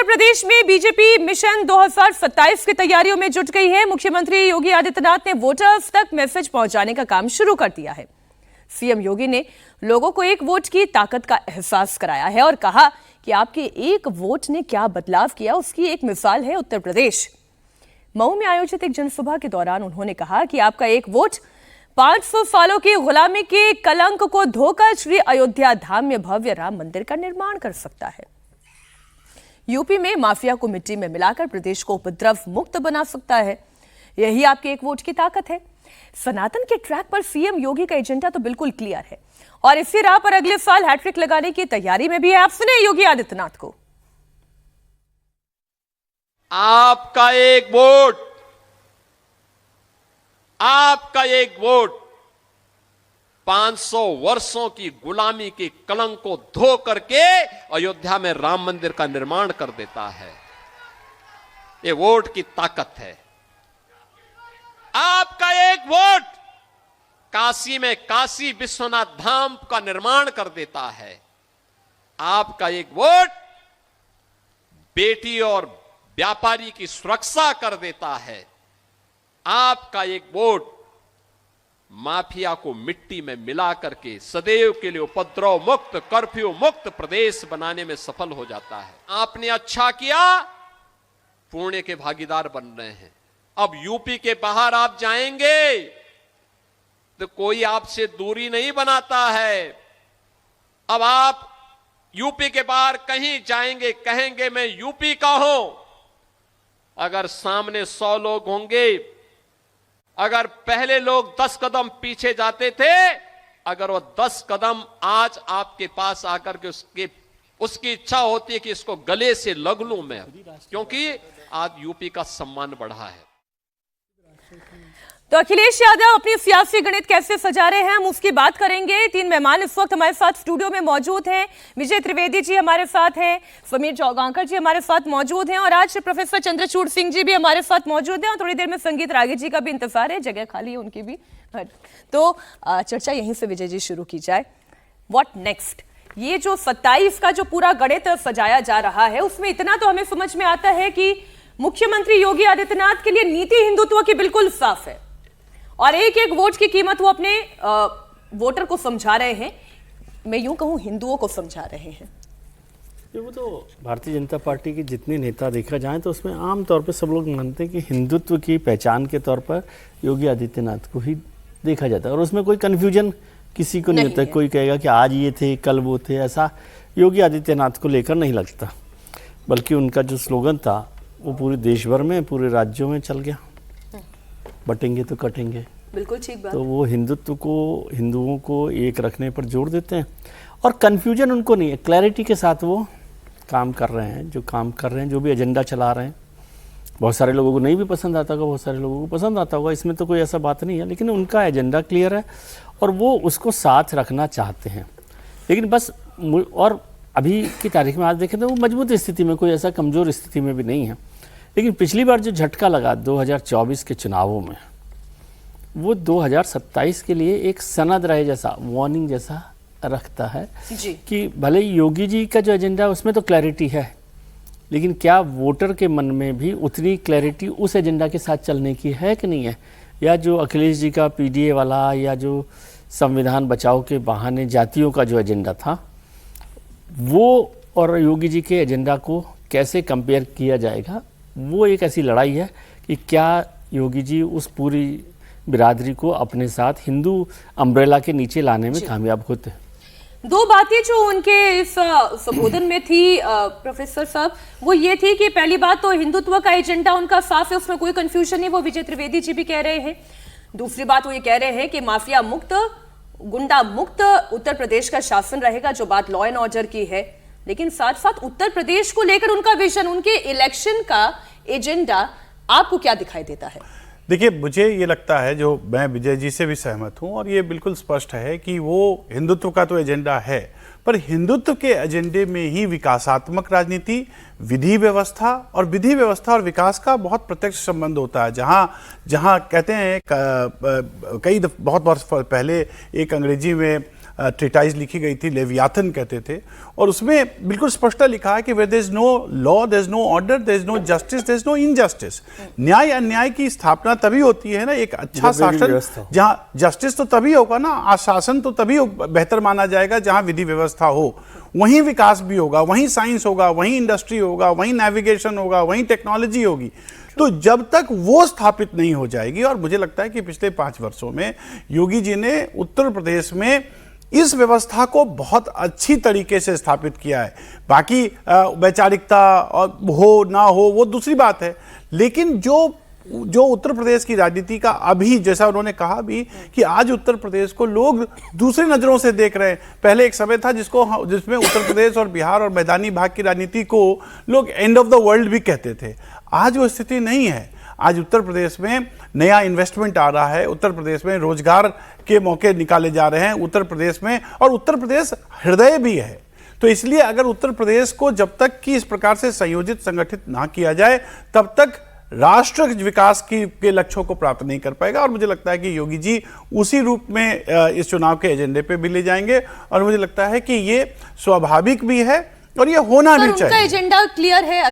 प्रदेश में BJP mission 2027 की तैयारियों में जुट गई है। मुख्यमंत्री योगी आदित्यनाथ ने वोटर्स तक मैसेज पहुंचाने का काम शुरू कर दिया है। सीएम योगी ने लोगों को एक वोट की ताकत का एहसास कराया है और कहा कि आपके एक वोट ने क्या बदलाव किया, उसकी एक मिसाल है उत्तर प्रदेश। मऊ में आयोजित एक जनसभा के दौरान उन्होंने कहा कि आपका एक वोट 500 सालों की गुलामी के कलंक को धोकर श्री अयोध्या धाम में भव्य राम मंदिर का निर्माण कर सकता है। यूपी में माफिया को मिट्टी में मिलाकर प्रदेश को उपद्रव मुक्त बना सकता है। यही आपके एक वोट की ताकत है। सनातन के ट्रैक पर सीएम योगी का एजेंडा तो बिल्कुल क्लियर है और इसी राह पर अगले साल हैट्रिक लगाने की तैयारी में भी है। आप सुने योगी आदित्यनाथ को। आपका एक वोट, आपका एक वोट 500 वर्षों की गुलामी के कलंक को धो करके अयोध्या में राम मंदिर का निर्माण कर देता है। ये वोट की ताकत है। आपका एक वोट काशी में काशी विश्वनाथ धाम का निर्माण कर देता है। आपका एक वोट बेटी और व्यापारी की सुरक्षा कर देता है। आपका एक वोट माफिया को मिट्टी में मिला करके सदैव के लिए उपद्रव मुक्त, कर्फ्यू मुक्त प्रदेश बनाने में सफल हो जाता है। आपने अच्छा किया, पुण्य के भागीदार बन रहे हैं। अब यूपी के बाहर आप जाएंगे तो कोई आपसे दूरी नहीं बनाता है। अब आप यूपी के बाहर कहीं जाएंगे, कहेंगे मैं यूपी का हूं। अगर सामने 100 लोग होंगे, अगर पहले लोग 10 कदम पीछे जाते थे, अगर वो 10 कदम आज आपके पास आकर के उसकी इच्छा होती है कि इसको गले से लग लूं मैं, क्योंकि आज यूपी का सम्मान बढ़ा है। तो अखिलेश यादव अपनी सियासी गणित कैसे सजा रहे हैं, हम उसकी बात करेंगे। 3 मेहमान इस वक्त हमारे साथ स्टूडियो में मौजूद हैं। विजय त्रिवेदी जी हमारे साथ हैं, समीर चौगांकर जी हमारे साथ मौजूद हैं और आज प्रोफेसर चंद्रचूड़ सिंह जी भी हमारे साथ मौजूद हैं और थोड़ी देर में संगीत रागे जी का भी इंतजार है, जगह खाली है उनकी भी। तो चर्चा यहीं से विजय जी शुरू की जाए। What next? ये जो 27 का जो पूरा गणित सजाया जा रहा है, उसमें इतना तो हमें समझ में आता है कि मुख्यमंत्री योगी आदित्यनाथ के लिए नीति हिंदुत्व की बिल्कुल साफ है और एक एक वोट की कीमत वो अपने वोटर को समझा रहे हैं। मैं यूं कहूं, हिंदुओं को समझा रहे हैं। वो तो भारतीय जनता पार्टी के जितने नेता देखा जाए तो उसमें आम तौर पे सब लोग मानते हैं कि हिंदुत्व की पहचान के तौर पर योगी आदित्यनाथ को ही देखा जाता है और उसमें कोई कन्फ्यूजन किसी को नहीं होता। कोई कहेगा कि आज ये थे कल वो थे, ऐसा योगी आदित्यनाथ को लेकर नहीं लगता। बल्कि उनका जो स्लोगन था वो पूरे देश भर में, पूरे राज्यों में चल गया, बटेंगे तो कटेंगे। बिल्कुल ठीक बात। तो वो हिंदुत्व को, हिंदुओं को एक रखने पर जोर देते हैं और कन्फ्यूजन उनको नहीं है। क्लैरिटी के साथ वो काम कर रहे हैं, जो काम कर रहे हैं, जो भी एजेंडा चला रहे हैं। बहुत सारे लोगों को नहीं भी पसंद आता होगा, बहुत सारे लोगों को पसंद आता होगा, इसमें तो कोई ऐसा बात नहीं है, लेकिन उनका एजेंडा क्लियर है और वो उसको साथ रखना चाहते हैं। लेकिन बस, और अभी की तारीख में आज देखें तो वो मजबूत स्थिति में, कोई ऐसा कमज़ोर स्थिति में भी नहीं है। लेकिन पिछली बार जो झटका लगा 2024 के चुनावों में, वो 2027 के लिए एक सनद रहे जैसा, वार्निंग जैसा रखता है जी। कि भले योगी जी का जो एजेंडा है उसमें तो क्लैरिटी है, लेकिन क्या वोटर के मन में भी उतनी क्लैरिटी उस एजेंडा के साथ चलने की है कि नहीं है। या जो अखिलेश जी का पीडीए वाला, या जो संविधान बचाओ के बहाने जातियों का जो एजेंडा था, वो और योगी जी के एजेंडा को कैसे कंपेयर किया जाएगा। वो एक ऐसी लड़ाई है कि क्या योगी जी उस पूरी बिरादरी को अपने साथ हिंदू अम्ब्रेला के नीचे लाने में कामयाब होते हैं। 2 बातें जो उनके इस संबोधन में थी प्रोफेसर साहब, वो ये थी कि पहली बात तो हिंदुत्व का एजेंडा उनका साफ है, उसमें कोई कंफ्यूजन नहीं, वो विजय त्रिवेदी जी भी कह रहे हैं। दूसरी बात वो ये कह रहे हैं कि माफिया मुक्त, गुंडा मुक्त उत्तर प्रदेश का शासन रहेगा, जो बात लॉ एंड ऑर्डर की है। लेकिन साथ साथ उत्तर प्रदेश को लेकर उनका विजन, उनके इलेक्शन का एजेंडा आपको क्या दिखाई देता है? देखिए, मुझे ये लगता है, जो मैं विजय जी से भी सहमत हूं और ये बिल्कुल स्पष्ट है कि वो हिंदुत्व का तो एजेंडा है, पर हिंदुत्व के एजेंडे में ही विकासात्मक राजनीति, विधि व्यवस्था और विकास का बहुत प्रत्यक्ष संबंध होता है। जहां कहते हैं, बहुत वर्ष पहले एक अंग्रेजी में ट्रिटाइज लिखी गई थी, लेवियाथन कहते थे, और उसमें बिल्कुल स्पष्ट लिखा है कि where there is no law, there is no order, there is no justice, there is no injustice. न्याय अन्याय की स्थापना तभी होती है ना, एक अच्छा शासन जहाँ जस्टिस तो तभी होगा ना, शासन तो तभी बेहतर माना जाएगा जहाँ विधि व्यवस्था हो, वहीं विकास भी होगा, वहीं साइंस होगा, वहीं इंडस्ट्री होगा, वहीं नेविगेशन होगा, वहीं टेक्नोलॉजी होगी। तो जब तक वो स्थापित नहीं हो जाएगी, और मुझे लगता है कि पिछले 5 वर्षों में योगी जी ने उत्तर प्रदेश में इस व्यवस्था को बहुत अच्छी तरीके से स्थापित किया है। बाकी वैचारिकता हो ना हो वो दूसरी बात है, लेकिन जो उत्तर प्रदेश की राजनीति का अभी, जैसा उन्होंने कहा भी कि आज उत्तर प्रदेश को लोग दूसरी नजरों से देख रहे हैं। पहले एक समय था जिसमें उत्तर प्रदेश और बिहार और मैदानी भाग की राजनीति को लोग एंड ऑफ द वर्ल्ड भी कहते थे। आज वो स्थिति नहीं है। आज उत्तर प्रदेश में नया इन्वेस्टमेंट आ रहा है, उत्तर प्रदेश में रोजगार के मौके निकाले जा रहे हैं उत्तर प्रदेश में, और उत्तर प्रदेश हृदय भी है। तो इसलिए अगर उत्तर प्रदेश को जब तक कि इस प्रकार से संयोजित संगठित ना किया जाए, तब तक राष्ट्र विकास के लक्ष्यों को प्राप्त नहीं कर पाएगा। और मुझे लगता है कि योगी जी उसी रूप में इस चुनाव के एजेंडे पे भी ले जाएंगे, और मुझे लगता है कि ये स्वाभाविक भी है और ये होना भी चाहिए। उनका एजेंडा क्लियर है।